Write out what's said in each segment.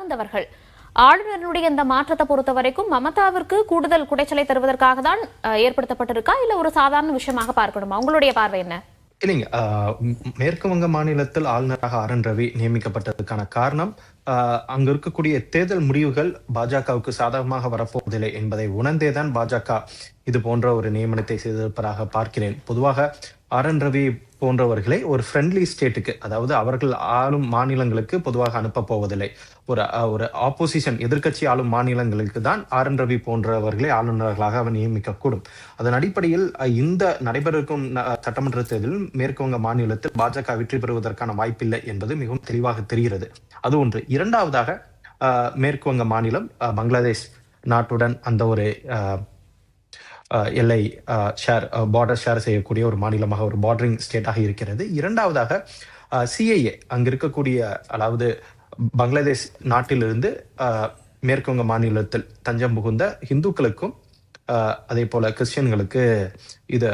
அரவிந்த் அவர்கள், ஆளுநருடைய இந்த மாற்றத்தை பொறுத்த வரைக்கும் மமதாவிற்கு கூடுதல் குடைச்சலை தருவதற்காக தான் ஏற்படுத்தப்பட்டிருக்கா, இல்ல ஒரு சாதாரண விஷயமாக பார்க்கணுமா? உங்களுடைய பார்வை என்ன? இல்லைங்க. மேற்கு வங்க மாநிலத்தில் ஆளுநராக ஆர்.என். ரவி நியமிக்கப்பட்டதுக்கான காரணம், அங்க இருக்கக்கூடிய தேர்தல் முடிவுகள் பாஜகவுக்கு சாதகமாக வரப்போவதில்லை என்பதை உணர்ந்தேதான் பாஜக இது போன்ற ஒரு நியமனத்தை செய்திருப்பதாக பார்க்கிறேன். பொதுவாக ஆர்.என். ரவி போன்றவர்களை ஒரு ஃப்ரெண்ட்லி ஸ்டேட்டுக்கு, அதாவது அவர்கள் ஆளும் மாநிலங்களுக்கு பொதுவாக அனுப்ப போவதில்லை. ஒரு ஆப்போசிஷன், எதிர்க்கட்சி ஆளும் மாநிலங்களுக்கு தான் ஆர்.என். ரவி போன்றவர்களை ஆளுநர்களாக அவர் நியமிக்கக்கூடும். அதன் அடிப்படையில் இந்த நடைபெறும் சட்டமன்ற தேர்தலில் மேற்கு வங்க மாநிலத்தில் பாஜக வெற்றி பெறுவதற்கான வாய்ப்பில்லை என்பது மிகவும் தெளிவாக தெரிகிறது. அது ஒன்று. இரண்டாவதாக, மேற்கு வங்க மாநிலம் பங்களாதேஷ் நாட்டுடன் அந்த ஒரு எல்லை பார்டர் ஷேர் செய்யக்கூடிய ஒரு மாநிலமாக, ஒரு பார்டரிங் ஸ்டேட்டாக இருக்கிறது. இரண்டாவதாக, சிஐஏ அங்க இருக்கக்கூடிய, அதாவது பங்களாதேஷ் நாட்டிலிருந்து மேற்கு வங்க மாநிலத்தில் தஞ்சம் புகுந்த இந்துக்களுக்கும் அதே போல கிறிஸ்டியன்களுக்கு இது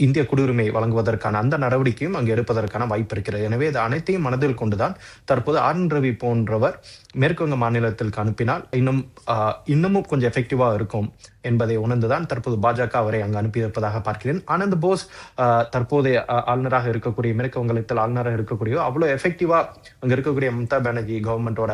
இந்திய குடியுரிமை வழங்குவதற்கான அந்த நடவடிக்கையும் அங்கு எடுப்பதற்கான வாய்ப்பு இருக்கிறது. எனவே இது அனைத்தையும் மனதில் கொண்டுதான் தற்போது ஆர்.என். ரவி போன்றவர் மேற்கு வங்க மாநிலத்திற்கு அனுப்பினால் இன்னமும் கொஞ்சம் எஃபெக்டிவா இருக்கும் என்பதை உணர்ந்துதான் தற்போது பாஜக அவரை அங்கு அனுப்பியிருப்பதாக பார்க்கிறேன். ஆனந்த் போஸ் தற்போதைய ஆளுநராக இருக்கக்கூடிய, மேற்கு வங்கத்தில் ஆளுநராக இருக்கக்கூடிய, அவ்வளவு எஃபெக்டிவா அங்க இருக்கக்கூடிய மம்தா பானர்ஜி கவர்மெண்டோட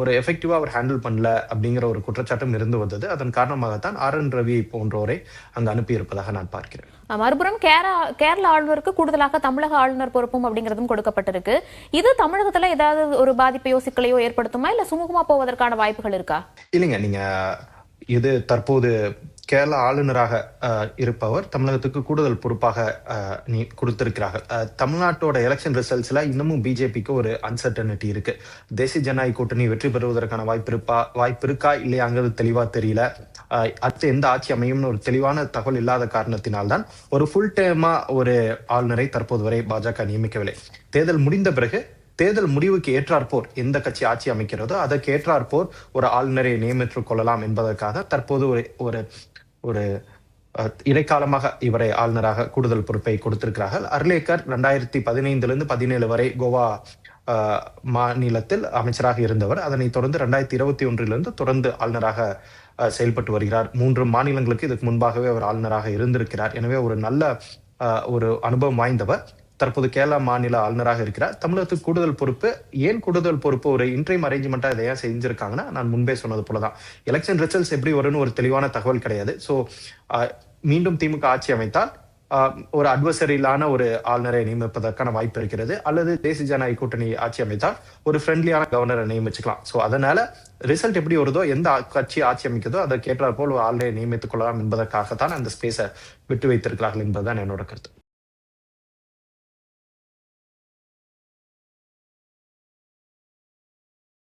ஒரு எஃபெக்டிவா அவர் ஹேண்டில் பண்ணல அப்படிங்கிற ஒரு குற்றச்சாட்டும் இருந்து வந்தது. அதன் காரணமாகத்தான் ஆர்.என். ரவி போன்றோரை அங்கு அனுப்பியிருப்பதாக நான் பார்க்கிறேன். மறுபுறம் கேரள ஆளுநருக்கு கூடுதலாக தமிழக ஆளுநர் பொறுப்பும் அப்படிங்கிறதும் கொடுக்கப்பட்டிருக்கு. இது தமிழகத்துல ஏதாவது ஒரு பாதிப்பையோ சிக்கலையோ ஏற்படுத்துமா, இல்ல சுமூகமா போவதற்கான வாய்ப்புகள் இருக்கா? இல்லைங்க, நீங்க இது தற்போது கேரள ஆளுநராக இருப்பவர் தமிழகத்துக்கு கூடுதல் பொறுப்பாக கொடுத்திருக்கிறார்கள். தமிழ்நாட்டோட எலெக்ஷன் ரிசல்ட்ஸ்ல இன்னமும் பிஜேபிக்கு ஒரு அன்சர்டனிட்டி இருக்கு. தேசிய ஜனநாயக கூட்டணி வெற்றி பெறுவதற்கான வாய்ப்பு இருக்கா இல்லையாங்கிறது தெளிவா தெரியல. அடுத்து எந்த ஆட்சி அமையும்னு ஒரு தெளிவான தகவல் இல்லாத காரணத்தினால்தான் ஒரு ஃபுல் டைமா ஒரு ஆளுநரை தற்போது வரை பாஜக நியமிக்கவில்லை. தேர்தல் முடிந்த பிறகு தேர்தல் முடிவுக்கு ஏற்றாற்போர் எந்த கட்சி ஆட்சி அமைக்கிறதோ அதற்கு ஏற்றாற்போர் ஒரு ஆளுநரை நியமித்துக் கொள்ளலாம் என்பதற்காக தற்போது ஒரு இடைக்காலமாக இவரை ஆளுநராக கூடுதல் பொறுப்பை கொடுத்திருக்கிறார்கள். அர்லேக்கர் 2015 17 வரை கோவா மாநிலத்தில் அமைச்சராக இருந்தவர். அதனைத் தொடர்ந்து 2021 தொடர்ந்து ஆளுநராக செயல்பட்டு வருகிறார். 3 மாநிலங்களுக்கு இதுக்கு முன்பாகவே அவர் ஆளுநராக இருந்திருக்கிறார். எனவே ஒரு நல்ல ஒரு அனுபவம் வாய்ந்தவர். தற்போது கேரளா மாநில ஆளுநராக இருக்கிறார். தமிழகத்துக்கு கூடுதல் பொறுப்பு, ஏன் கூடுதல் பொறுப்பு ஒரு இன்ட்ரீம் அரேஞ்ச்மெண்டா இதை ஏன் செஞ்சிருக்காங்கன்னா, நான் முன்பே சொன்னது போலதான், எலெக்ஷன் ரிசல்ட்ஸ் எப்படி வரும்னு ஒரு தெளிவான தகவல் கிடையாது. சோ மீண்டும் திமுக ஆட்சி அமைத்தால் ஒரு அட்வர்சரியிலான ஒரு ஆளுநரை நியமிப்பதற்கான வாய்ப்பு இருக்கிறது. அல்லது தேசிய ஜனநாயக கூட்டணி ஆட்சி அமைத்தால் ஒரு ஃப்ரெண்ட்லியான கவர்னரை நியமிச்சுக்கலாம். சோ அதனால ரிசல்ட் எப்படி வருதோ, எந்த கட்சி ஆட்சி அமைக்கிறதோ அதை கேட்டால் போல் ஒரு ஆளுநரை நியமித்துக் கொள்ளலாம் என்பதற்காகத்தான் அந்த ஸ்பேஸை விட்டு வைத்திருக்கிறார்கள் என்பதுதான் என்னோட கருத்து.